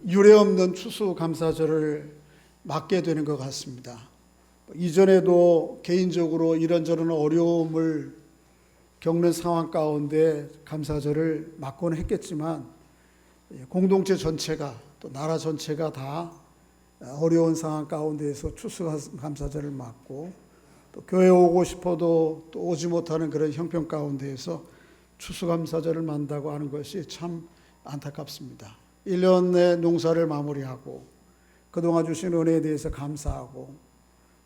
유례없는 추수감사절을 맞게 되는 것 같습니다. 이전에도 개인적으로 이런저런 어려움을 겪는 상황 가운데 감사절을 맞고는 했겠지만 공동체 전체가 또 나라 전체가 다 어려운 상황 가운데에서 추수감사절을 맞고 또 교회 오고 싶어도 또 오지 못하는 그런 형편 가운데에서 추수감사절을 만다고 하는 것이 참 안타깝습니다. 1년의 농사를 마무리하고 그동안 주신 은혜에 대해서 감사하고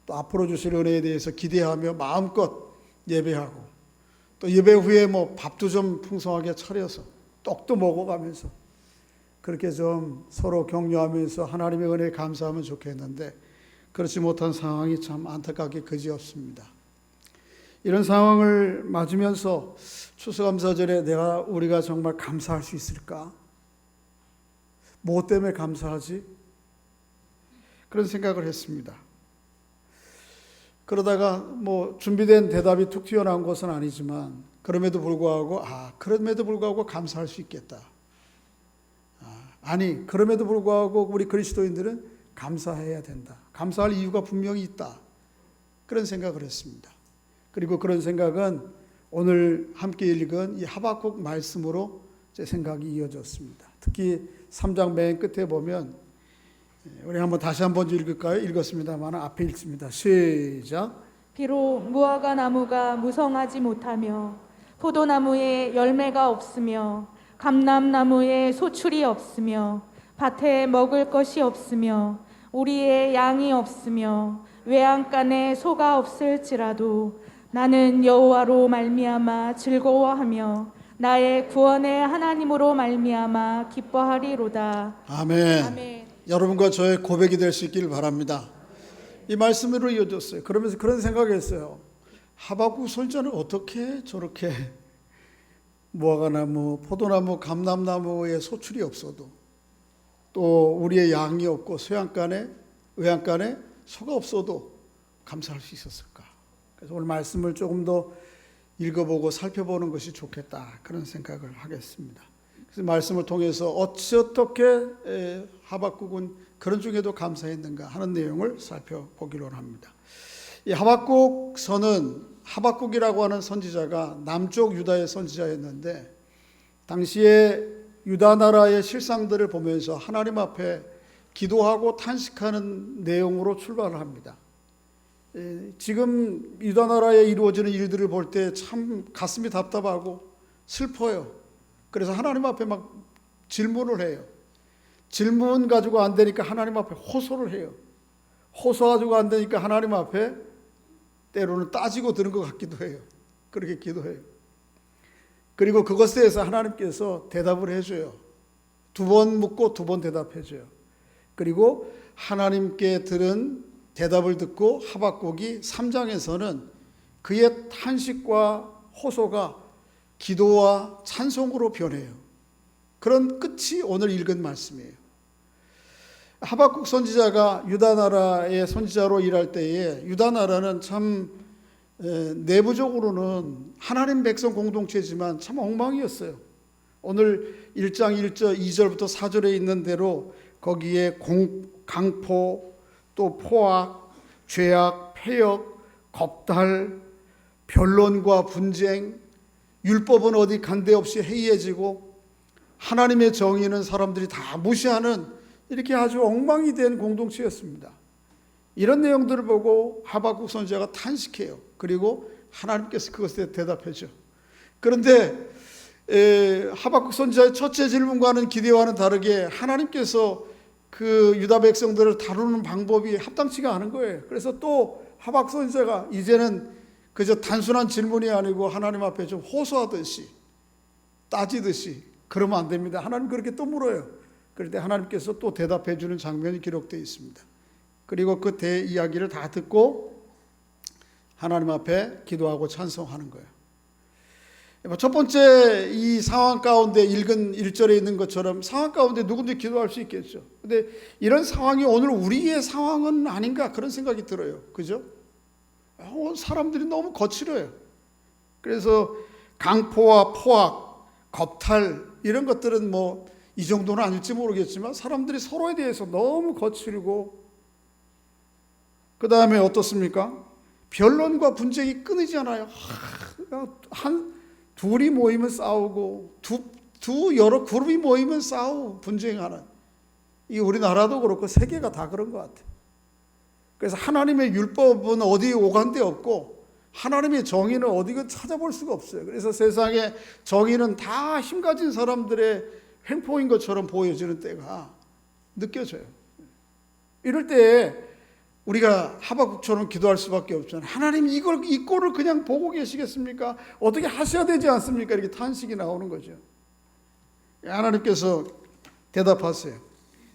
또 앞으로 주실 은혜에 대해서 기대하며 마음껏 예배하고 또 예배 후에 뭐 밥도 좀 풍성하게 차려서 떡도 먹어가면서 그렇게 좀 서로 격려하면서 하나님의 은혜에 감사하면 좋겠는데 그렇지 못한 상황이 참 안타깝게 그지없습니다. 이런 상황을 맞으면서 추수감사절에 우리가 정말 감사할 수 있을까? 무엇 때문에 감사하지? 그런 생각을 했습니다. 그러다가 뭐 준비된 대답이 툭 튀어나온 것은 아니지만 그럼에도 불구하고 감사할 수 있겠다. 그럼에도 불구하고 우리 그리스도인들은 감사해야 된다. 감사할 이유가 분명히 있다. 그런 생각을 했습니다. 그리고 그런 생각은 오늘 함께 읽은 이 하박국 말씀으로 제 생각이 이어졌습니다. 특히 3장 맨 끝에 보면 우리 다시 한번 읽을까요? 읽었습니다만 앞에 읽습니다. 시작. 비록 무화과 나무가 무성하지 못하며 포도나무에 열매가 없으며 감람나무에 소출이 없으며 밭에 먹을 것이 없으며 우리의 양이 없으며 외양간에 소가 없을지라도 나는 여호와로 말미암아 즐거워하며 나의 구원의 하나님으로 말미암아 기뻐하리로다. 아멘. 아멘. 여러분과 저의 고백이 될 수 있기를 바랍니다. 이 말씀으로 이어졌어요. 그러면서 그런 생각을 했어요. 하박국 선지자는 어떻게 저렇게 무화과나무, 포도나무, 감람나무에 소출이 없어도 또 우리의 양이 없고 외양간에 소가 없어도 감사할 수 있었을까? 그래서 오늘 말씀을 조금 더 읽어보고 살펴보는 것이 좋겠다 그런 생각을 하겠습니다. 그래서 말씀을 통해서 어떻게 하박국은 그런 중에도 감사했는가 하는 내용을 살펴보기로 합니다. 이 하박국서는 하박국이라고 하는 선지자가 남쪽 유다의 선지자였는데 당시에 유다 나라의 실상들을 보면서 하나님 앞에 기도하고 탄식하는 내용으로 출발을 합니다. 지금 유다 나라에 이루어지는 일들을 볼 때 참 가슴이 답답하고 슬퍼요. 그래서 하나님 앞에 막 질문을 해요. 질문 가지고 안 되니까 하나님 앞에 호소를 해요. 호소 가지고 안 되니까 하나님 앞에 때로는 따지고 드는 것 같기도 해요. 그렇게 기도해요. 그리고 그것에 대해서 하나님께서 대답을 해줘요. 2번 묻고 2번 대답해줘요. 그리고 하나님께 들은 대답을 듣고 하박국이 3장에서는 그의 탄식과 호소가 기도와 찬송으로 변해요. 그런 끝이 오늘 읽은 말씀이에요. 하박국 선지자가 유다 나라의 선지자로 일할 때에 유다 나라는 참 내부적으로는 하나님 백성 공동체지만 참 엉망이었어요. 오늘 1장 2절부터 4절에 있는 대로 거기에 강포, 또 포악, 죄악, 패역, 겁탈, 변론과 분쟁, 율법은 어디 간데없이 해이해지고 하나님의 정의는 사람들이 다 무시하는 이렇게 아주 엉망이 된 공동체였습니다. 이런 내용들을 보고 하박국 선지자가 탄식해요. 그리고 하나님께서 그것에 대답하죠. 그런데 하박국 선지자의 첫째 질문과는 기대와는 다르게 하나님께서 그 유다 백성들을 다루는 방법이 합당치가 않은 거예요. 그래서 또 하박국 선지자가 이제는 그저 단순한 질문이 아니고 하나님 앞에 좀 호소하듯이 따지듯이 그러면 안 됩니다. 하나님 그렇게 또 물어요. 그럴 때 하나님께서 또 대답해 주는 장면이 기록되어 있습니다. 그리고 그 이야기를 다 듣고 하나님 앞에 기도하고 찬송하는 거예요. 첫 번째 이 상황 가운데 읽은 1절에 있는 것처럼 상황 가운데 누구든지 기도할 수 있겠죠. 근데 이런 상황이 오늘 우리의 상황은 아닌가 그런 생각이 들어요. 그죠? 사람들이 너무 거칠어요. 그래서 강포와 포악, 겁탈 이런 것들은 뭐 이 정도는 아닐지 모르겠지만 사람들이 서로에 대해서 너무 거칠고, 그 다음에 어떻습니까? 변론과 분쟁이 끊이지 않아요. 둘이 모이면 싸우고, 여러 그룹이 모이면 싸우고 분쟁하는, 이 우리나라도 그렇고 세계가 다 그런 것 같아요. 그래서 하나님의 율법은 어디 오간데 없고 하나님의 정의는 어디 찾아볼 수가 없어요. 그래서 세상의 정의는 다 힘가진 사람들의 횡포인 것처럼 보여지는 때가 느껴져요. 이럴 때 우리가 하박국처럼 기도할 수밖에 없잖아요. 하나님 이 꼴을 그냥 보고 계시겠습니까? 어떻게 하셔야 되지 않습니까? 이렇게 탄식이 나오는 거죠. 하나님께서 대답하세요.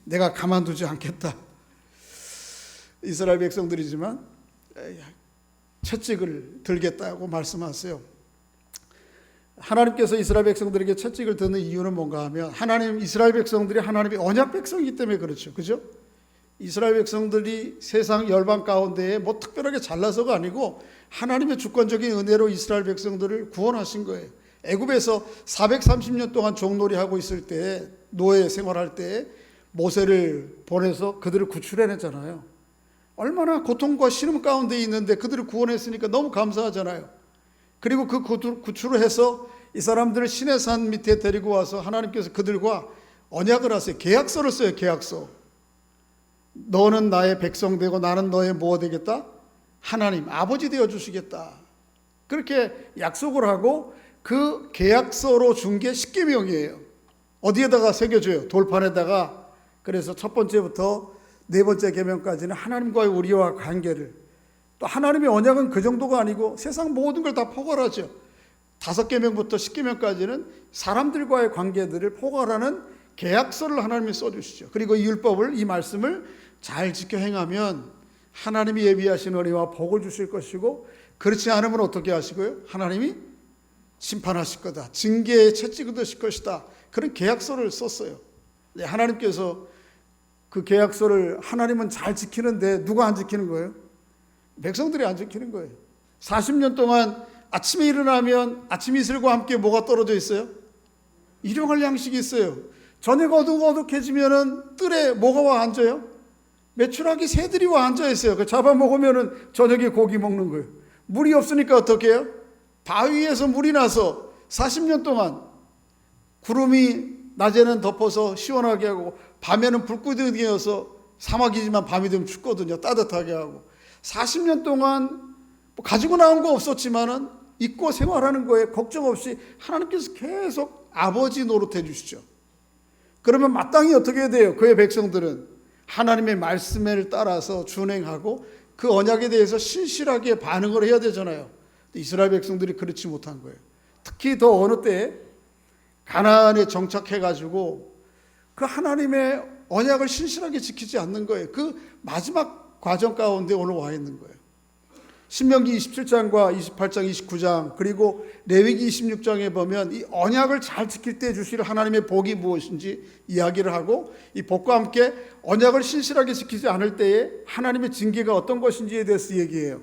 내가 가만두지 않겠다. 이스라엘 백성들이지만 채찍을 들겠다고 말씀하세요. 하나님께서 이스라엘 백성들에게 채찍을 드는 이유는 뭔가 하면, 이스라엘 백성들이 하나님의 언약 백성이기 때문에 그렇죠. 그죠? 이스라엘 백성들이 세상 열방 가운데에 뭐 특별하게 잘나서가 아니고 하나님의 주권적인 은혜로 이스라엘 백성들을 구원하신 거예요. 애굽에서 430년 동안 종놀이하고 있을 때, 노예 생활할 때 모세를 보내서 그들을 구출해냈잖아요. 얼마나 고통과 신음 가운데 있는데 그들을 구원했으니까 너무 감사하잖아요. 그리고 그 구출을 해서 이 사람들을 시내산 밑에 데리고 와서 하나님께서 그들과 언약을 하세요. 계약서를 써요. 계약서. 너는 나의 백성 되고 나는 너의 뭐 되겠다? 하나님, 아버지 되어 주시겠다. 그렇게 약속을 하고 그 계약서로 준 게 십계명이에요. 어디에다가 새겨줘요? 돌판에다가. 그래서 첫 번째부터 네 번째 계명까지는 하나님과의 우리와 관계를, 또 하나님의 언약은 그 정도가 아니고 세상 모든 걸 다 포괄하죠. 5계명부터 10계명까지는 사람들과의 관계들을 포괄하는 계약서를 하나님이 써주시죠. 그리고 이 율법을, 이 말씀을 잘 지켜 행하면 하나님이 예비하신 은혜와 복을 주실 것이고, 그렇지 않으면 어떻게 하시고요? 하나님이 심판하실 거다. 징계의 채찍을 드실 것이다. 그런 계약서를 썼어요. 하나님께서 그 계약서를 하나님은 잘 지키는데 누가 안 지키는 거예요? 백성들이 안 지키는 거예요. 40년 동안 아침에 일어나면 아침 이슬과 함께 뭐가 떨어져 있어요? 일용할 양식이 있어요. 저녁 어둑어둑해지면은 뜰에 뭐가 와 앉아요? 메추라기 새들이 와 앉아 있어요. 그 잡아먹으면은 저녁에 고기 먹는 거예요. 물이 없으니까 어떻게 해요? 바위에서 물이 나서 40년 동안 구름이 낮에는 덮어서 시원하게 하고 밤에는 불구덩이 되어서, 사막이지만 밤이 되면 춥거든요. 따뜻하게 하고. 40년 동안 가지고 나온 거 없었지만은 입고 생활하는 거에 걱정 없이 하나님께서 계속 아버지 노릇해 주시죠. 그러면 마땅히 어떻게 해야 돼요? 그의 백성들은 하나님의 말씀을 따라서 준행하고 그 언약에 대해서 신실하게 반응을 해야 되잖아요. 이스라엘 백성들이 그렇지 못한 거예요. 특히 더 어느 때에 가나안에 정착해가지고 그 하나님의 언약을 신실하게 지키지 않는 거예요. 그 마지막 과정 가운데 오늘 와 있는 거예요. 신명기 27장과 28장, 29장 그리고 레위기 26장에 보면 이 언약을 잘 지킬 때 주실 하나님의 복이 무엇인지 이야기를 하고, 이 복과 함께 언약을 신실하게 지키지 않을 때에 하나님의 징계가 어떤 것인지에 대해서 얘기해요.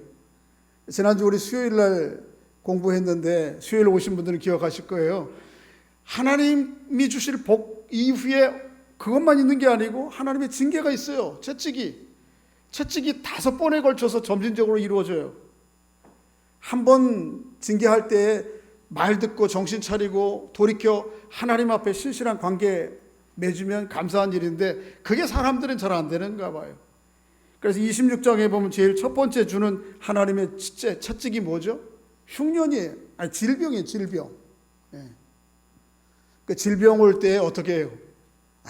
지난주 우리 수요일 날 공부했는데 수요일 오신 분들은 기억하실 거예요. 하나님이 주실 복 이후에 그것만 있는 게 아니고 하나님의 징계가 있어요. 채찍이 5번에 걸쳐서 점진적으로 이루어져요. 한 번 징계할 때 말 듣고 정신 차리고 돌이켜 하나님 앞에 신실한 관계 맺으면 감사한 일인데 그게 사람들은 잘 안 되는가 봐요. 그래서 26장에 보면 제일 첫 번째 주는 하나님의 채찍이 뭐죠? 흉년이에요. 아니, 질병이에요. 질병. 예. 그 질병 올 때 어떻게 해요?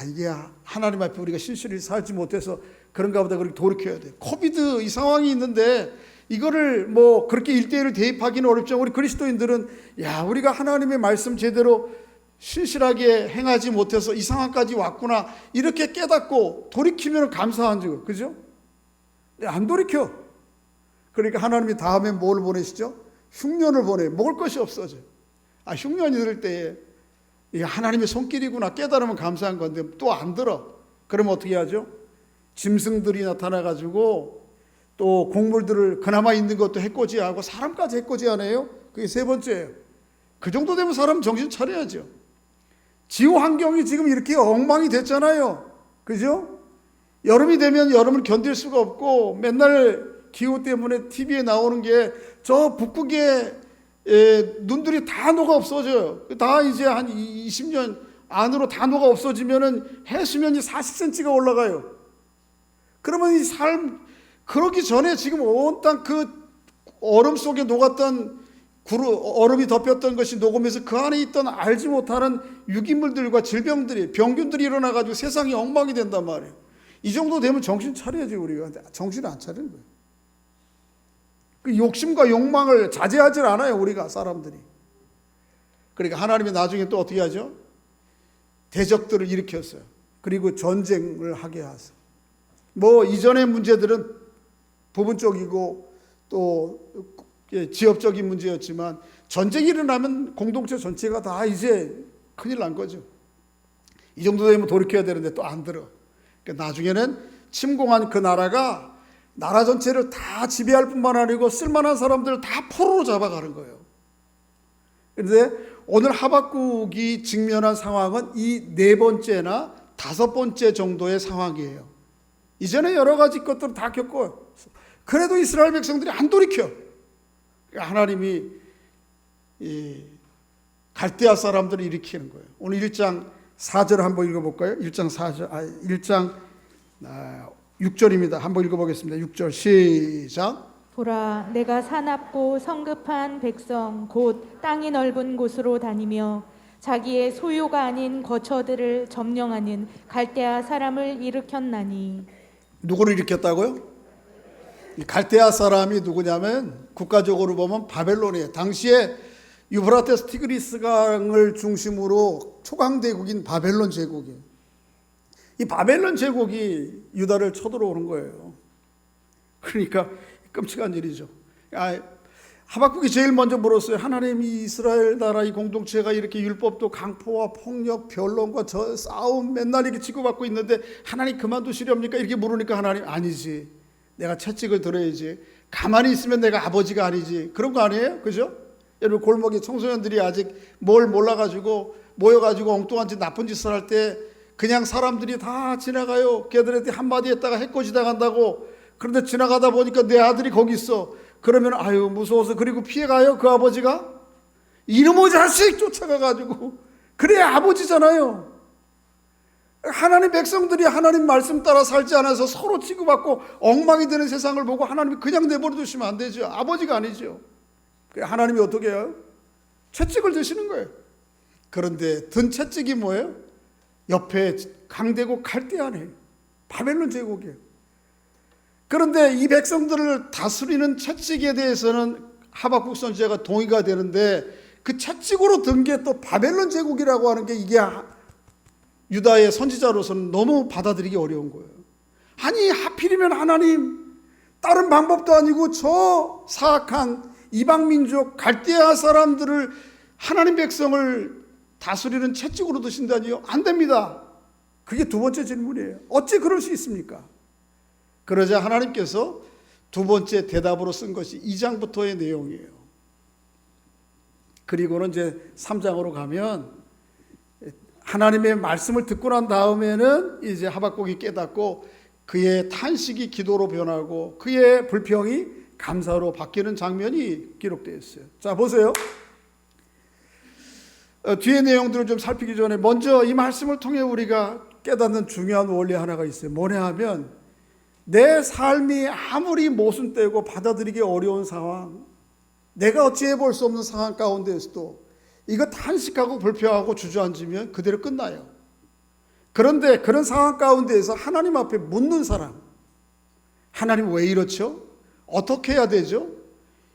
이게 하나님 앞에 우리가 신실히 살지 못해서 그런가 보다 그렇게 돌이켜야 돼요. 코비드 이 상황이 있는데 이거를 뭐 그렇게 1대1을 대입하기는 어렵지만 우리 그리스도인들은 우리가 하나님의 말씀 제대로 신실하게 행하지 못해서 이 상황까지 왔구나 이렇게 깨닫고 돌이키면 감사한 줄, 그죠? 안 돌이켜. 그러니까 하나님이 다음에 뭘 보내시죠? 흉년을 보내요. 먹을 것이 없어져. 흉년이 들 때에 이게 하나님의 손길이구나 깨달으면 감사한 건데 또 안 들어. 그러면 어떻게 하죠? 짐승들이 나타나가지고 또 곡물들을 그나마 있는 것도 해코지하고 사람까지 해코지하네요. 그게 세 번째예요. 그 정도 되면 사람 정신 차려야죠. 지구 환경이 지금 이렇게 엉망이 됐잖아요. 그죠? 여름이 되면 여름을 견딜 수가 없고 맨날 기후 때문에 TV에 나오는 게 저 북극의 눈들이 다 녹아 없어져요. 다 이제 한 20년 안으로 다 녹아 없어지면은 해수면이 40cm가 올라가요. 그러면 이 그러기 전에 지금 온 땅 그 얼음 속에 녹았던 얼음이 덮였던 것이 녹으면서 그 안에 있던 알지 못하는 유기물들과 질병들이 병균들이 일어나가지고 세상이 엉망이 된단 말이에요. 이 정도 되면 정신 차려야지 우리가. 정신 안 차리는 거예요. 그 욕심과 욕망을 자제하지 않아요 우리가 사람들이. 그러니까 하나님이 나중에 또 어떻게 하죠? 대적들을 일으켰어요. 그리고 전쟁을 하게 하세요. 뭐 이전의 문제들은 부분적이고 또 지역적인 문제였지만 전쟁이 일어나면 공동체 전체가 다 이제 큰일 난 거죠. 이 정도 되면 돌이켜야 되는데 또 안 들어. 그러니까 나중에는 침공한 그 나라가 나라 전체를 다 지배할 뿐만 아니고 쓸만한 사람들을 다 포로로 잡아가는 거예요. 그런데 오늘 하박국이 직면한 상황은 이 4번째나 5번째 정도의 상황이에요. 이전에 여러 가지 것들을 다 겪고 그래도 이스라엘 백성들이 안 돌이켜. 하나님이 이 갈대아 사람들을 일으키는 거예요. 오늘 1장 4절 한번 읽어볼까요? 1장 6절입니다. 한번 읽어보겠습니다. 6절 시작. 보라, 내가 사납고 성급한 백성 곧 땅이 넓은 곳으로 다니며 자기의 소유가 아닌 거처들을 점령하는 갈대아 사람을 일으켰나니. 누구를 일으켰다고요? 이 갈대아 사람이 누구냐면 국가적으로 보면 바벨론이에요. 당시에 유브라테스 티그리스 강을 중심으로 초강대국인 바벨론 제국이에요. 이 바벨론 제국이 유다를 쳐들어오는 거예요. 그러니까 끔찍한 일이죠. 하박국이 제일 먼저 물었어요. 하나님, 이 이스라엘 나라 이 공동체가 이렇게 율법도 강포와 폭력, 변론과 저 싸움 맨날 이렇게 치고받고 있는데 하나님 그만두시렵니까? 이렇게 물으니까 하나님, 아니지. 내가 채찍을 들어야지. 가만히 있으면 내가 아버지가 아니지. 그런 거 아니에요? 그죠? 여러분 골목에 청소년들이 아직 뭘 몰라가지고 모여가지고 엉뚱한 짓 나쁜 짓을 할 때 그냥 사람들이 다 지나가요. 걔들한테 한마디 했다가 해코지 당한다고. 그런데 지나가다 보니까 내 아들이 거기 있어. 그러면 아유 무서워서 그리고 피해가요. 그 아버지가 이놈의 자식 쫓아가가지고. 그래야 아버지잖아요. 하나님 백성들이 하나님 말씀 따라 살지 않아서 서로 치고받고 엉망이 되는 세상을 보고 하나님이 그냥 내버려 두시면 안 되죠. 아버지가 아니죠. 하나님이 어떻게 해요? 채찍을 드시는 거예요. 그런데 든 채찍이 뭐예요? 옆에 강대국 갈대아네요. 바벨론 제국이에요. 그런데 이 백성들을 다스리는 채찍에 대해서는 하박국 선지자가 동의가 되는데 그 채찍으로 든 게 또 바벨론 제국이라고 하는 게 이게 유다의 선지자로서는 너무 받아들이기 어려운 거예요. 아니 하필이면 하나님 다른 방법도 아니고 저 사악한 이방민족 갈대아 사람들을 하나님 백성을 다스리는 채찍으로 드신다니요? 안 됩니다. 그게 두 번째 질문이에요. 어찌 그럴 수 있습니까? 그러자 하나님께서 두 번째 대답으로 쓴 것이 2장부터의 내용이에요. 그리고는 이제 3장으로 가면 하나님의 말씀을 듣고 난 다음에는 이제 하박국이 깨닫고 그의 탄식이 기도로 변하고 그의 불평이 감사로 바뀌는 장면이 기록되어 있어요. 자 보세요. 뒤에 내용들을 좀 살피기 전에 먼저 이 말씀을 통해 우리가 깨닫는 중요한 원리 하나가 있어요. 뭐냐 하면 내 삶이 아무리 모순되고 받아들이기 어려운 상황, 내가 어찌해 볼 수 없는 상황 가운데서도 이거 탄식하고 불평하고 주저앉으면 그대로 끝나요. 그런데 그런 상황 가운데에서 하나님 앞에 묻는 사람, 하나님 왜 이렇죠? 어떻게 해야 되죠?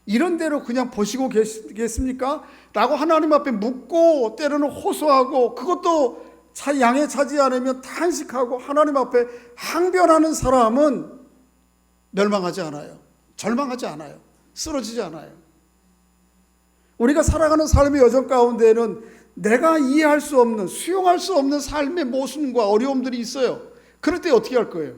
이런 대로 그냥 보시고 계시겠습니까? 라고 하나님 앞에 묻고 때로는 호소하고 그것도 양해 차지 않으면 탄식하고 하나님 앞에 항변하는 사람은 멸망하지 않아요. 절망하지 않아요. 쓰러지지 않아요. 우리가 살아가는 삶의 여정 가운데에는 내가 이해할 수 없는, 수용할 수 없는 삶의 모순과 어려움들이 있어요. 그럴 때 어떻게 할 거예요?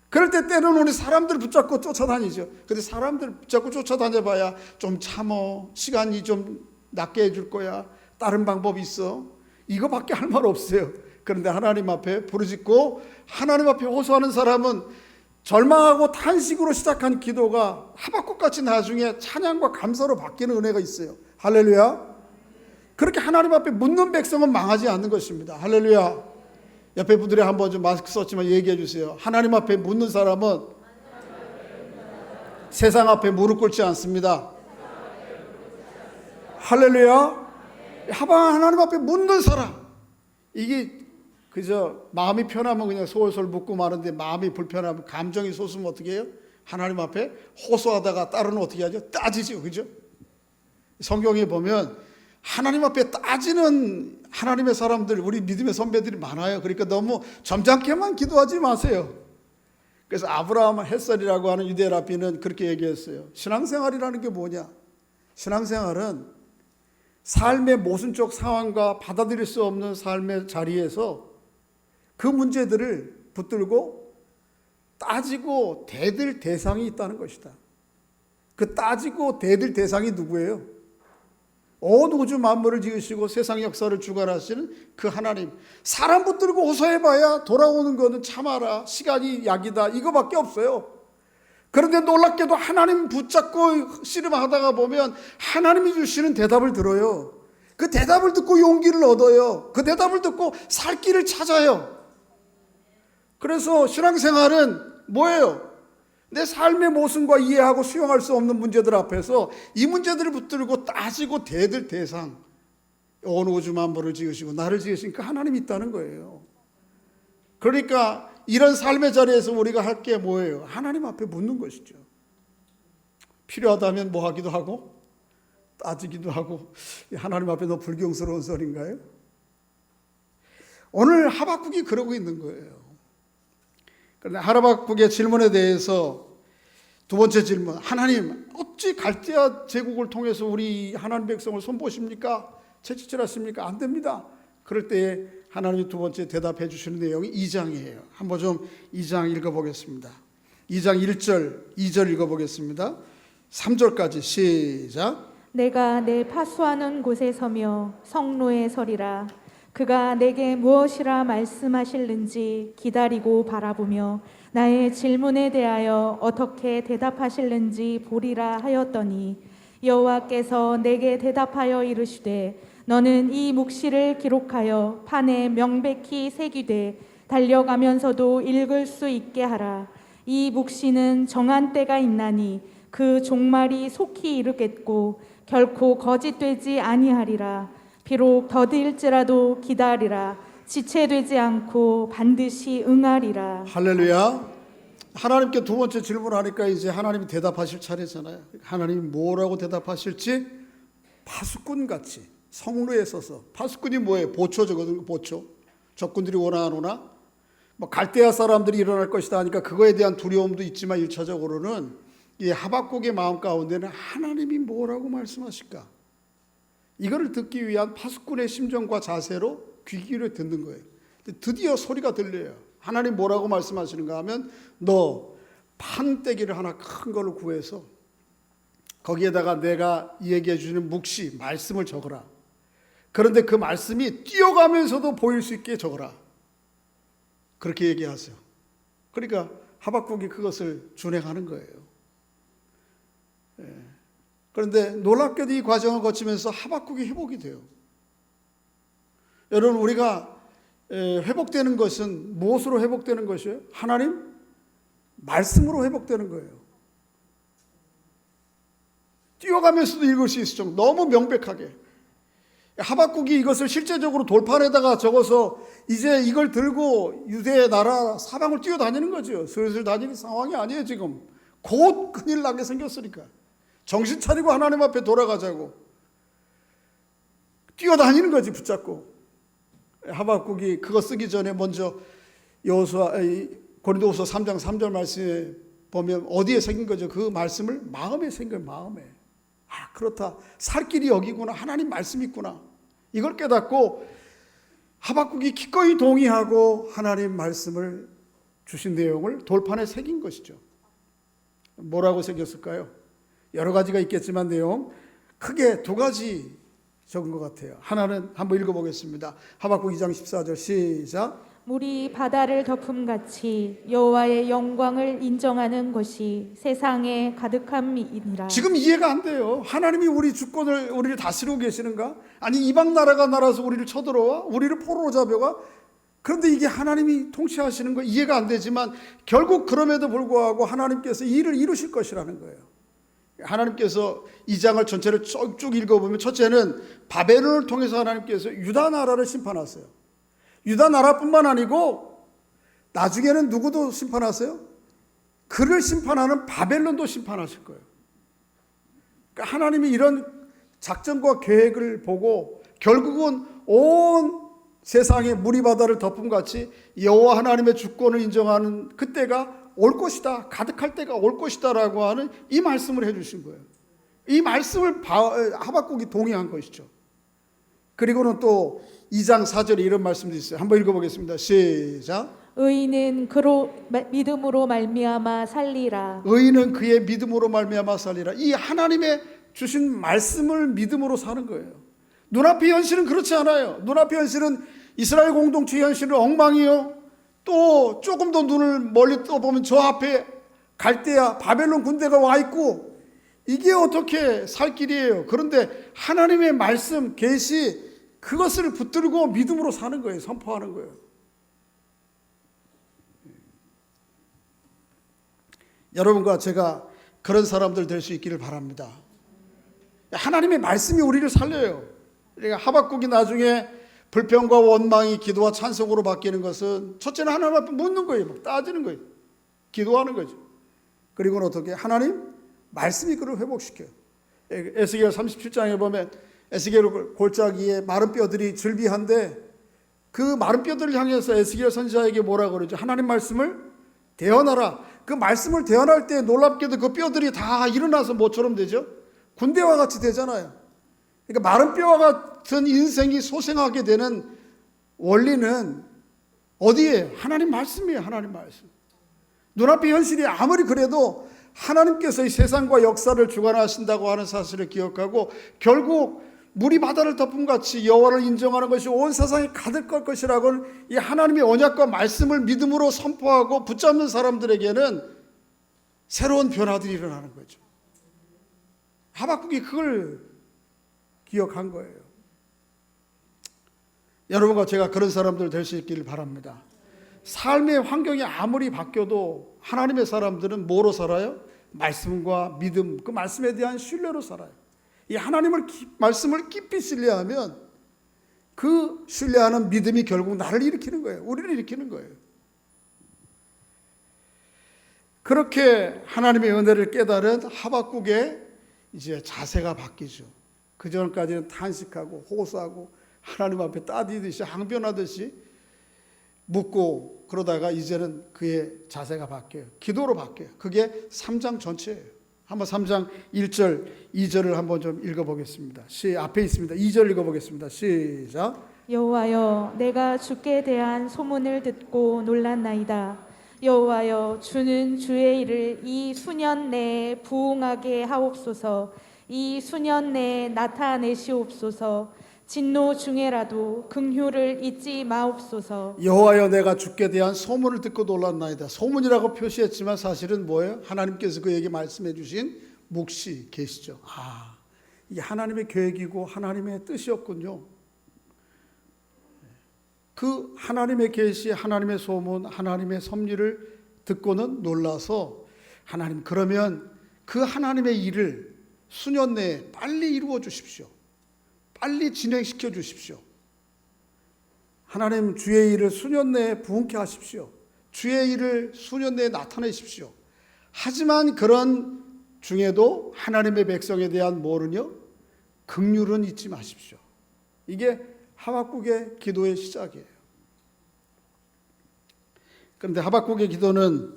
그럴 때 때로는 우리 사람들 붙잡고 쫓아다니죠. 근데 사람들 붙잡고 쫓아다녀봐야 좀 참어, 시간이 좀 낫게 해줄 거야, 다른 방법이 있어, 이거밖에 할 말 없어요. 그런데 하나님 앞에 부르짖고 하나님 앞에 호소하는 사람은 절망하고 탄식으로 시작한 기도가 하박국같이 나중에 찬양과 감사로 바뀌는 은혜가 있어요. 할렐루야. 그렇게 하나님 앞에 묻는 백성은 망하지 않는 것입니다. 할렐루야. 옆에 분들이 한번 좀 마스크 썼지만 얘기해 주세요. 하나님 앞에 묻는 사람은 세상 앞에 무릎 꿇지 않습니다. 할렐루야. 하나님 앞에 묻는 사람, 이게 그저 마음이 편하면 그냥 솔솔 묻고 마는데 마음이 불편하면, 감정이 솟으면 어떻게 해요? 하나님 앞에 호소하다가 따로는 어떻게 하죠? 따지죠. 그죠? 성경에 보면 하나님 앞에 따지는 하나님의 사람들, 우리 믿음의 선배들이 많아요. 그러니까 너무 점잖게만 기도하지 마세요. 그래서 아브라함 햇살이라고 하는 유대 랍비는 그렇게 얘기했어요. 신앙생활이라는 게 뭐냐? 신앙생활은 삶의 모순적 상황과 받아들일 수 없는 삶의 자리에서 그 문제들을 붙들고 따지고 대들 대상이 있다는 것이다. 그 따지고 대들 대상이 누구예요? 온 우주 만물을 지으시고 세상 역사를 주관하시는 그 하나님. 사람 붙들고 호소해봐야 돌아오는 거는 참아라, 시간이 약이다, 이거밖에 없어요. 그런데 놀랍게도 하나님 붙잡고 씨름하다가 보면 하나님이 주시는 대답을 들어요. 그 대답을 듣고 용기를 얻어요. 그 대답을 듣고 살 길을 찾아요. 그래서 신앙생활은 뭐예요? 내 삶의 모순과 이해하고 수용할 수 없는 문제들 앞에서 이 문제들을 붙들고 따지고 대들 대상, 온 우주 만물을 지으시고 나를 지으신 그 하나님이 있다는 거예요. 그러니까 이런 삶의 자리에서 우리가 할 게 뭐예요? 하나님 앞에 묻는 것이죠. 필요하다면 뭐 하기도 하고 따지기도 하고. 하나님 앞에 너 불경스러운 소리인가요? 오늘 하박국이 그러고 있는 거예요. 그런데 하박국의 질문에 대해서 두 번째 질문, 하나님 어찌 갈대아 제국을 통해서 우리 하나님 백성을 손보십니까? 채찍질하십니까? 안 됩니다. 그럴 때에 하나님이 두 번째 대답해 주시는 내용이 2장이에요. 한번 좀 2장 읽어보겠습니다. 2장 1절 2절 읽어보겠습니다. 3절까지 시작. 내가 내 파수하는 곳에 서며 성로에 서리라. 그가 내게 무엇이라 말씀하실는지 기다리고 바라보며 나의 질문에 대하여 어떻게 대답하실는지 보리라 하였더니 여호와께서 내게 대답하여 이르시되 너는 이 묵시를 기록하여 판에 명백히 새기되 달려가면서도 읽을 수 있게 하라. 이 묵시는 정한 때가 있나니 그 종말이 속히 이르겠고 결코 거짓되지 아니하리라. 비록 더딜지라도 기다리라. 지체되지 않고 반드시 응하리라. 할렐루야. 하나님께 두 번째 질문하니까 이제 하나님이 대답하실 차례잖아요. 하나님이 뭐라고 대답하실지 파수꾼같이 성루에 서서. 파수꾼이 뭐예요? 보초거든요. 보초. 적군들이 오나 안 오나? 뭐 갈대아 사람들이 일어날 것이다 하니까 그거에 대한 두려움도 있지만 1차적으로는 이 하박국의 마음 가운데는 하나님이 뭐라고 말씀하실까? 이거를 듣기 위한 파수꾼의 심정과 자세로 귀 기울여 듣는 거예요. 드디어 소리가 들려요. 하나님 뭐라고 말씀하시는가 하면 너 판때기를 하나 큰 걸로 구해서 거기에다가 내가 얘기해 주는 묵시 말씀을 적어라. 그런데 그 말씀이 뛰어가면서도 보일 수 있게 적어라. 그렇게 얘기하세요. 그러니까 하박국이 그것을 준행하는 거예요. 그런데 놀랍게도 이 과정을 거치면서 하박국이 회복이 돼요. 여러분, 우리가 회복되는 것은 무엇으로 회복되는 것이에요? 하나님 말씀으로 회복되는 거예요. 뛰어가면서도 읽을 수 있을 정도, 너무 명백하게. 하박국이 이것을 실제적으로 돌판에다가 적어서 이제 이걸 들고 유대의 나라 사방을 뛰어다니는 거죠. 슬슬 다니는 상황이 아니에요. 지금 곧 큰일 나게 생겼으니까 정신 차리고 하나님 앞에 돌아가자고 뛰어다니는 거지, 붙잡고. 하박국이 그거 쓰기 전에 먼저 고린도후서 3장 3절 말씀에 보면 어디에 새긴 거죠? 그 말씀을 마음에 새긴 거예요. 마음에. 아, 그렇다. 살 길이 여기구나. 하나님 말씀이 있구나. 이걸 깨닫고 하박국이 기꺼이 동의하고 하나님 말씀을 주신 내용을 돌판에 새긴 것이죠. 뭐라고 새겼을까요? 여러 가지가 있겠지만 내용 크게 두 가지 적은 것 같아요. 하나는 한번 읽어보겠습니다. 하박국 2장 14절 시작. 물이 바다를 덮음같이 여호와의 영광을 인정하는 것이 세상에 가득함이니라. 지금 이해가 안 돼요. 하나님이 우리 주권을 우리를 다스리고 계시는가? 아니 이방 나라가 날아서 우리를 쳐들어와? 우리를 포로로 잡아가? 그런데 이게 하나님이 통치하시는 거 이해가 안 되지만 결국 그럼에도 불구하고 하나님께서 이 일을 이루실 것이라는 거예요. 하나님께서 이 장을 전체를 쭉 읽어보면 첫째는 바벨론을 통해서 하나님께서 유다 나라를 심판하세요. 유다 나라뿐만 아니고 나중에는 누구도 심판하세요? 그를 심판하는 바벨론도 심판하실 거예요. 그러니까 하나님이 이런 작전과 계획을 보고 결국은 온 세상에 물이 바다를 덮음같이 여호와 하나님의 주권을 인정하는 그때가 올 것이다, 가득할 때가 올 것이다 라고 하는 이 말씀을 해주신 거예요. 이 말씀을 하박국이 동의한 것이죠. 그리고는 또 2장 4절에 이런 말씀도 있어요. 한번 읽어보겠습니다. 시작. 의인은 그로 믿음으로 말미암아 살리라. 의인은 그의 믿음으로 말미암아 살리라. 이 하나님의 주신 말씀을 믿음으로 사는 거예요. 눈앞의 현실은 그렇지 않아요. 눈앞의 현실은 이스라엘 공동체 현실은 엉망이요. 또 조금 더 눈을 멀리 떠보면 저 앞에 갈대아 바벨론 군대가 와 있고 이게 어떻게 살 길이에요. 그런데 하나님의 말씀 계시 그것을 붙들고 믿음으로 사는 거예요. 선포하는 거예요. 여러분과 제가 그런 사람들 될 수 있기를 바랍니다. 하나님의 말씀이 우리를 살려요. 그러니까 하박국이 나중에 불평과 원망이 기도와 찬송으로 바뀌는 것은 첫째는 하나님 앞에 묻는 거예요. 막 따지는 거예요. 기도하는 거죠. 그리고는 어떻게 하나님 말씀이 그를 회복시켜요. 에스겔 37장에 보면 에스겔 골짜기에 마른 뼈들이 즐비한데 그 마른 뼈들을 향해서 에스겔 선지자에게 뭐라 그러죠? 하나님 말씀을 대언하라. 그 말씀을 대언할 때 놀랍게도 그 뼈들이 다 일어나서 뭐처럼 되죠? 군대와 같이 되잖아요. 그러니까 마른 뼈와 같은 인생이 소생하게 되는 원리는 어디에? 하나님 말씀이에요. 하나님 말씀. 눈앞의 현실이 아무리 그래도 하나님께서 이 세상과 역사를 주관하신다고 하는 사실을 기억하고 결국 물이 바다를 덮음같이 여호와를 인정하는 것이 온 세상에 가득할 것이라고는 이 하나님의 언약과 말씀을 믿음으로 선포하고 붙잡는 사람들에게는 새로운 변화들이 일어나는 거죠. 하박국이 그걸 기억한 거예요. 여러분과 제가 그런 사람들 될 수 있기를 바랍니다. 삶의 환경이 아무리 바뀌어도 하나님의 사람들은 뭐로 살아요? 말씀과 믿음, 그 말씀에 대한 신뢰로 살아요. 이 하나님을 말씀을 깊이 신뢰하면 그 신뢰하는 믿음이 결국 나를 일으키는 거예요. 우리를 일으키는 거예요. 그렇게 하나님의 은혜를 깨달은 하박국의 이제 자세가 바뀌죠. 그 전까지는 탄식하고 호소하고 하나님 앞에 따디듯이 항변하듯이 묻고 그러다가 이제는 그의 자세가 바뀌어요. 기도로 바뀌어요. 그게 3장 전체예요. 한번 3장 1절 2절을 한번 좀 읽어보겠습니다. 앞에 있습니다. 2절 읽어보겠습니다. 시작. 여호와여 내가 주께 대한 소문을 듣고 놀랐나이다. 여호와여 주는 주의 일을 이 수년 내에 부응하게 하옵소서. 이 수년 내에 나타내시옵소서. 진노 중에라도 긍휼을 잊지 마옵소서. 여호와여 내가 주께 대한 소문을 듣고 놀랐나이다. 소문이라고 표시했지만 사실은 뭐예요? 하나님께서 그에게 말씀해 주신 묵시 계시죠. 이게 하나님의 계획이고 하나님의 뜻이었군요. 그 하나님의 계시, 하나님의 소문, 하나님의 섭리를 듣고는 놀라서 하나님 그러면 그 하나님의 일을 수년 내에 빨리 이루어 주십시오. 빨리 진행시켜 주십시오. 하나님 주의 일을 수년 내에 부응케 하십시오. 주의 일을 수년 내에 나타내십시오. 하지만 그런 중에도 하나님의 백성에 대한 뭐는요? 긍휼은 잊지 마십시오. 이게 하박국의 기도의 시작이에요. 그런데 하박국의 기도는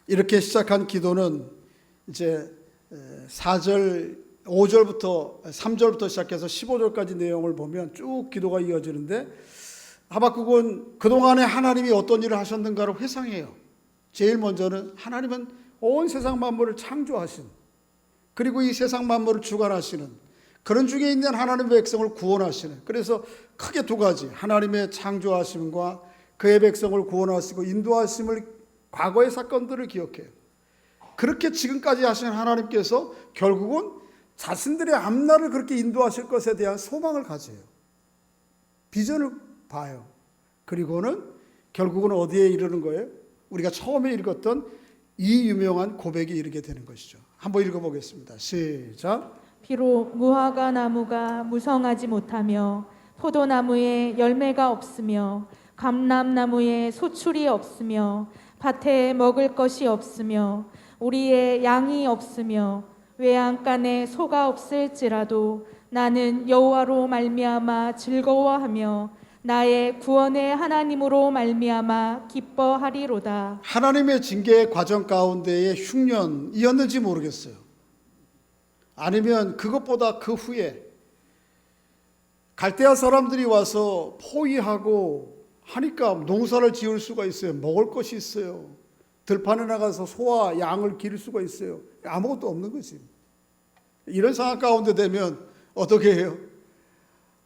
이렇게 시작한 기도는 이제 5절부터 3절부터 시작해서 15절까지 내용을 보면 쭉 기도가 이어지는데 하박국은 그동안에 하나님이 어떤 일을 하셨는가를 회상해요. 제일 먼저는 하나님은 온 세상 만물을 창조하신 그리고 이 세상 만물을 주관하시는 그런 중에 있는 하나님의 백성을 구원하시는, 그래서 크게 두 가지, 하나님의 창조하심과 그의 백성을 구원하시고 인도하심을, 과거의 사건들을 기억해요. 그렇게 지금까지 하신 하나님께서 결국은 자신들의 앞날을 그렇게 인도하실 것에 대한 소망을 가져요. 비전을 봐요. 그리고는 결국은 어디에 이르는 거예요? 우리가 처음에 읽었던 이 유명한 고백에 이르게 되는 것이죠. 한번 읽어보겠습니다. 시작. 비록 무화과 나무가 무성하지 못하며 포도나무에 열매가 없으며 감람나무에 소출이 없으며 밭에 먹을 것이 없으며 우리의 양이 없으며 외양간에 소가 없을지라도 나는 여호와로 말미암아 즐거워하며 나의 구원의 하나님으로 말미암아 기뻐하리로다. 하나님의 징계의 과정 가운데의 흉년이었는지 모르겠어요. 아니면 그것보다 그 후에 갈대아 사람들이 와서 포위하고 하니까 농사를 지을 수가 있어요. 먹을 것이 있어요. 들판에 나가서 소와 양을 기를 수가 있어요. 아무것도 없는 거지. 이런 상황 가운데 되면 어떻게 해요?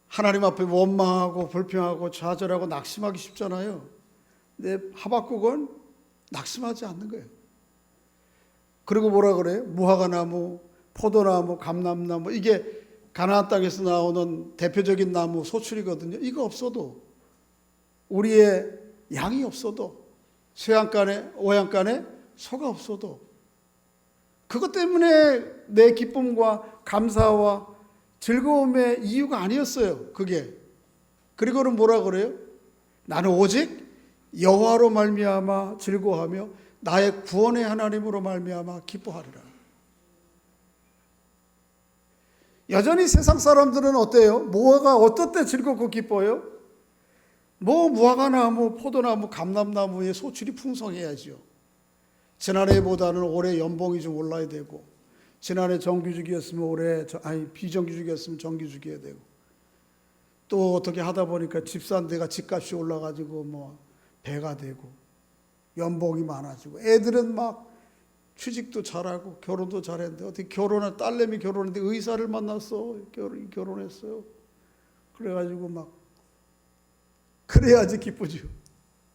하나님 앞에 원망하고 불평하고 좌절하고 낙심하기 쉽잖아요. 근데 하박국은 낙심하지 않는 거예요. 그리고 뭐라 그래요? 무화과나무, 포도나무, 감람나무, 이게 가나안 땅에서 나오는 대표적인 나무 소출이거든요. 이거 없어도, 우리의 양이 없어도, 쇠양간에 오양간에 소가 없어도 그것 때문에 내 기쁨과 감사와 즐거움의 이유가 아니었어요. 그게. 그리고는 뭐라 그래요? 나는 오직 여호와로 말미암아 즐거워하며 나의 구원의 하나님으로 말미암아 기뻐하리라. 여전히 세상 사람들은 어때요? 뭐가 어떨 때 즐겁고 기뻐요? 뭐 무화과나무, 포도나무, 감람나무의 소출이 풍성해야죠. 지난해보다는 올해 연봉이 좀 올라야 되고, 지난해 정규직이었으면 올해 비정규직이었으면 정규직이어야 되고, 또 어떻게 하다 보니까 집 산 데가 집값이 올라가지고 뭐 배가 되고, 연봉이 많아지고, 애들은 막 취직도 잘하고 결혼도 잘했는데, 어떻게 딸내미 결혼했는데 의사를 만났어. 결혼했어요. 그래가지고 막 그래야지 기쁘죠.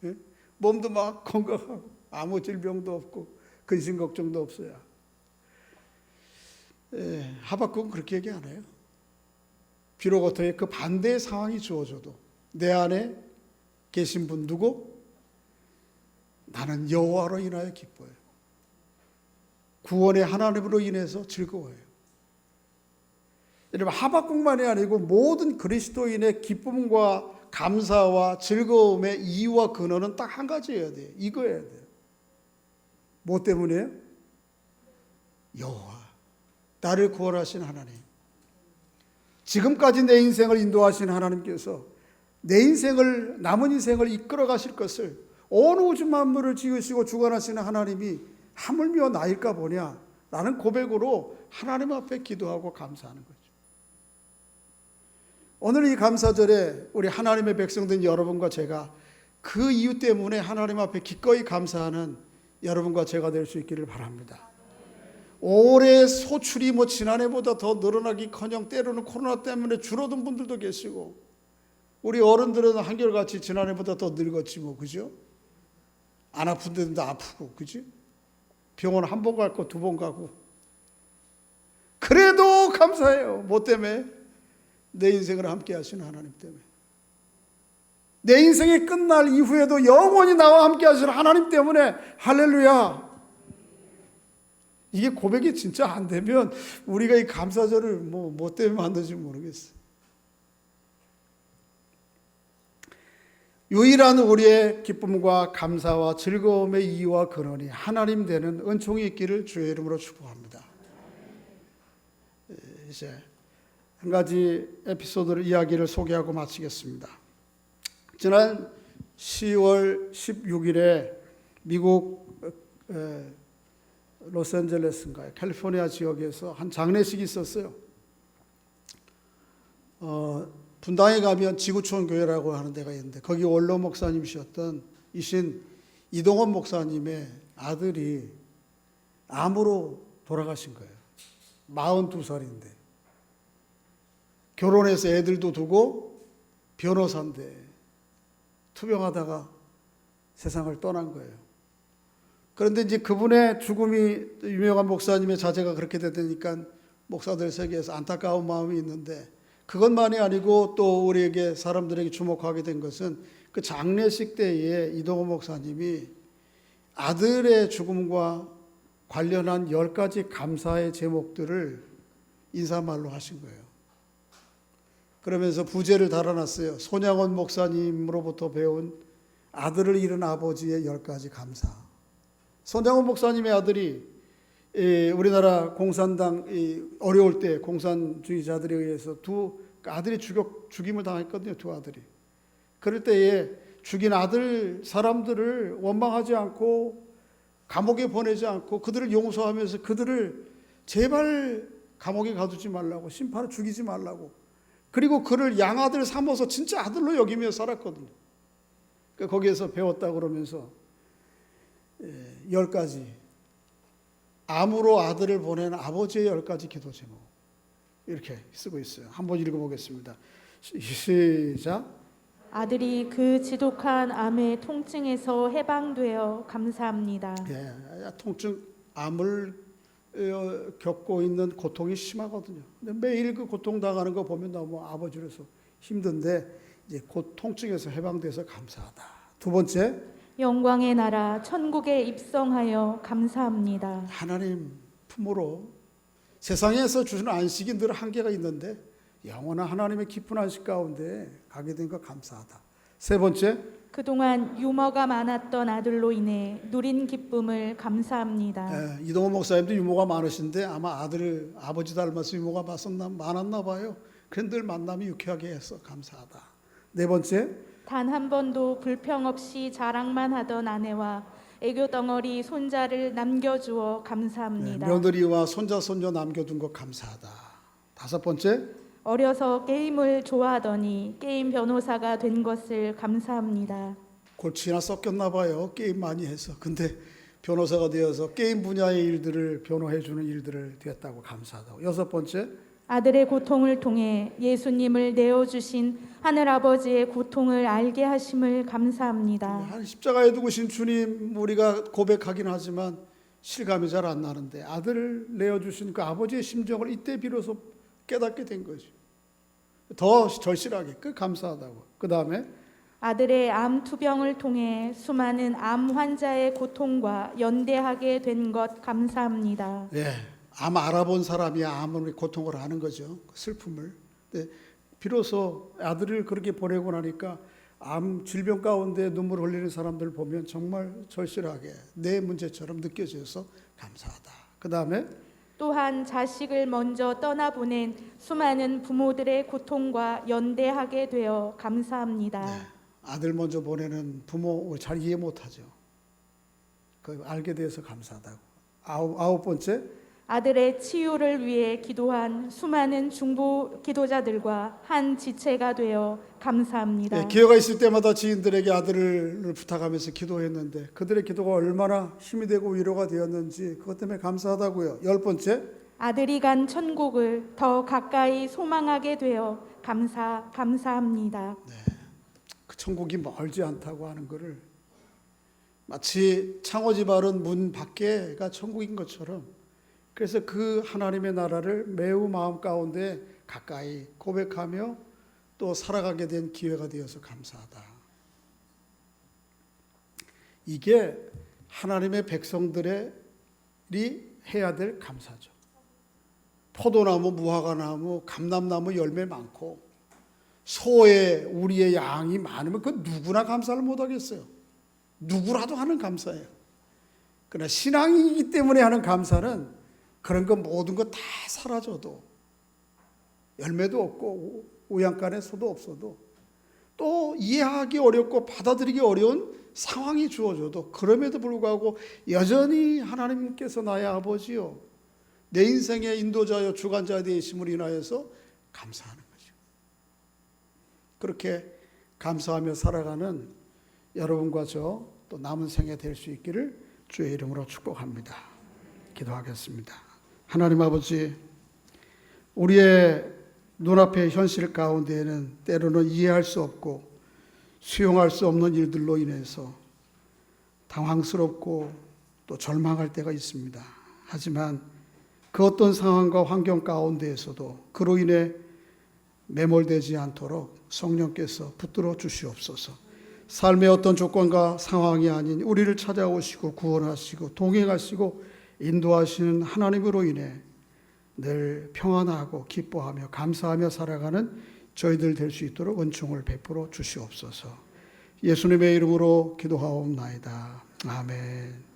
예? 몸도 막 건강하고 아무 질병도 없고 근심 걱정도 없어야. 예, 하박국은 그렇게 얘기 안 해요. 비록 어떻게 그 반대의 상황이 주어져도 내 안에 계신 분 누구? 나는 여호와로 인하여 기뻐요. 구원의 하나님으로 인해서 즐거워요. 여러분, 하박국만이 아니고 모든 그리스도인의 기쁨과 감사와 즐거움의 이유와 근원은 딱 한 가지여야 돼요. 이거여야 돼요. 뭐 때문에요? 여호와, 나를 구원하신 하나님. 지금까지 내 인생을 인도하신 하나님께서 내 인생을, 남은 인생을 이끌어 가실 것을, 온 우주 만물을 지으시고 주관하시는 하나님이 하물며 나일까 보냐 라는 고백으로 하나님 앞에 기도하고 감사하는 거죠. 오늘 이 감사절에 우리 하나님의 백성된 여러분과 제가 그 이유 때문에 하나님 앞에 기꺼이 감사하는 여러분과 제가 될 수 있기를 바랍니다. 올해 소출이 뭐 지난해보다 더 늘어나기커녕 때로는 코로나 때문에 줄어든 분들도 계시고, 우리 어른들은 한결같이 지난해보다 더 늙었지 뭐, 그죠? 안 아픈 데도 아프고, 그지? 병원 한 번 갈 거 두 번 가고. 그래도 감사해요. 뭐 때문에? 내 인생을 함께 하시는 하나님 때문에. 내 인생이 끝날 이후에도 영원히 나와 함께 하시는 하나님 때문에. 할렐루야. 이게 고백이 진짜 안 되면 우리가 이 감사절을 뭐 때문에 만든지 모르겠어요. 유일한 우리의 기쁨과 감사와 즐거움의 이유와 근원이 하나님 되는 은총이 있기를 주의 이름으로 축복합니다. 이제 한 가지 에피소드를, 이야기를 소개하고 마치겠습니다. 지난 10월 16일에 미국 로스앤젤레스인가요? 캘리포니아 지역에서 한 장례식이 있었어요. 분당에 가면 지구촌 교회라고 하는 데가 있는데, 거기 원로 목사님이셨던 이신 이동원 목사님의 아들이 암으로 돌아가신 거예요. 42살인데. 결혼해서 애들도 두고 변호사인데 투병하다가 세상을 떠난 거예요. 그런데 이제 그분의 죽음이 유명한 목사님의 자제가 그렇게 되니까 목사들 세계에서 안타까운 마음이 있는데, 그것만이 아니고 또 우리에게 사람들에게 주목하게 된 것은 그 장례식 때에 이동호 목사님이 아들의 죽음과 관련한 10가지 감사의 제목들을 인사말로 하신 거예요. 그러면서 부제를 달아놨어요. 손양원 목사님으로부터 배운 아들을 잃은 아버지의 10가지 감사. 손양원 목사님의 아들이 우리나라 공산당 어려울 때 공산주의자들에 의해서 두 아들이 죽임을 당했거든요. 두 아들이. 그럴 때에 죽인 아들 사람들을 원망하지 않고 감옥에 보내지 않고 그들을 용서하면서 그들을 제발 감옥에 가두지 말라고, 심판을 죽이지 말라고, 그리고 그를 양아들 삼아서 진짜 아들로 여기며 살았거든요. 거기에서 배웠다 그러면서 10가지, 암으로 아들을 보낸 아버지의 10가지 기도 제목, 이렇게 쓰고 있어요. 한번 읽어보겠습니다. 시작. 아들이 그 지독한 암의 통증에서 해방되어 감사합니다. 통증, 암을 겪고 있는 고통이 심하거든요. 근데 매일 그 고통 당하는 거 보면 너무 아버지로서 힘든데 이제 곧 통증에서 해방돼서 감사하다. 두 번째, 영광의 나라 천국에 입성하여 감사합니다. 하나님 품으로 세상에서 주시는 안식이 늘 한계가 있는데 영원한 하나님의 깊은 안식 가운데 가게 된 것 감사하다. 세 번째, 그동안 유머가 많았던 아들로 인해 누린 기쁨을 감사합니다. 이동호 목사님도 유머가 많으신데 아마 아버지 닮아서 유머가 많았나 봐요. 그런데 늘 만남이 유쾌하게 해서 감사하다. 네 번째, 단 한 번도 불평 없이 자랑만 하던 아내와 애교 덩어리 손자를 남겨주어 감사합니다. 며느리와 손자 손녀 남겨둔 것 감사하다. 다섯 번째, 어려서 게임을 좋아하더니 게임 변호사가 된 것을 감사합니다. 골치나 썩겼나 봐요. 게임 많이 해서. 근데 변호사가 되어서 게임 분야의 일들을 변호해주는 일들을 되었다고 감사하다고. 여섯 번째, 아들의 고통을 통해 예수님을 내어주신 하늘아버지의 고통을 알게 하심을 감사합니다. 십자가에 두고신 주님 우리가 고백하긴 하지만 실감이 잘 안 나는데 아들을 내어주신 그 아버지의 심정을 이때 비로소 깨닫게 된 거죠. 더 절실하게 감사하다고. 그 다음에 아들의 암 투병을 통해 수많은 암 환자의 고통과 연대하게 된 것 감사합니다. 암 알아본 사람이 암의 고통을 아는 거죠. 슬픔을. 근데 비로소 아들을 그렇게 보내고 나니까 암 질병 가운데 눈물 흘리는 사람들 보면 정말 절실하게 내 문제처럼 느껴져서 감사하다. 그 다음에 또한 자식을 먼저 떠나보낸 수많은 부모들의 고통과 연대하게 되어 감사합니다. 아들 먼저 보내는 부모 잘 이해 못하죠. 그 알게 돼서 감사하다고. 아홉 번째, 아들의 치유를 위해 기도한 수많은 중보 기도자들과 한 지체가 되어 감사합니다. 기회가 있을 때마다 지인들에게 아들을 부탁하면서 기도했는데 그들의 기도가 얼마나 힘이 되고 위로가 되었는지 그것 때문에 감사하다고요. 열 번째, 아들이 간 천국을 더 가까이 소망하게 되어 감사합니다. 그 천국이 멀지 않다고 하는 것을 마치 창호지 바른 문 밖에가 천국인 것처럼, 그래서 그 하나님의 나라를 매우 마음 가운데 가까이 고백하며 또 살아가게 된 기회가 되어서 감사하다. 이게 하나님의 백성들이 해야 될 감사죠. 포도나무, 무화과나무, 감람나무 열매 많고 소에 우리의 양이 많으면 그 누구나 감사를 못하겠어요. 누구라도 하는 감사예요. 그러나 신앙이기 때문에 하는 감사는 그런 거 모든 거 다 사라져도 열매도 없고 우양간에 소도 없어도 또 이해하기 어렵고 받아들이기 어려운 상황이 주어져도 그럼에도 불구하고 여전히 하나님께서 나의 아버지요 내 인생의 인도자여 주관자 되심을 인하여서 감사하는 거죠. 그렇게 감사하며 살아가는 여러분과 저 또 남은 생에 될 수 있기를 주의 이름으로 축복합니다. 기도하겠습니다. 하나님 아버지, 우리의 눈앞의 현실 가운데에는 때로는 이해할 수 없고 수용할 수 없는 일들로 인해서 당황스럽고 또 절망할 때가 있습니다. 하지만 그 어떤 상황과 환경 가운데에서도 그로 인해 매몰되지 않도록 성령께서 붙들어 주시옵소서. 삶의 어떤 조건과 상황이 아닌 우리를 찾아오시고 구원하시고 동행하시고 인도하시는 하나님으로 인해 늘 평안하고 기뻐하며 감사하며 살아가는 저희들 될 수 있도록 은총을 베풀어 주시옵소서. 예수님의 이름으로 기도하옵나이다. 아멘.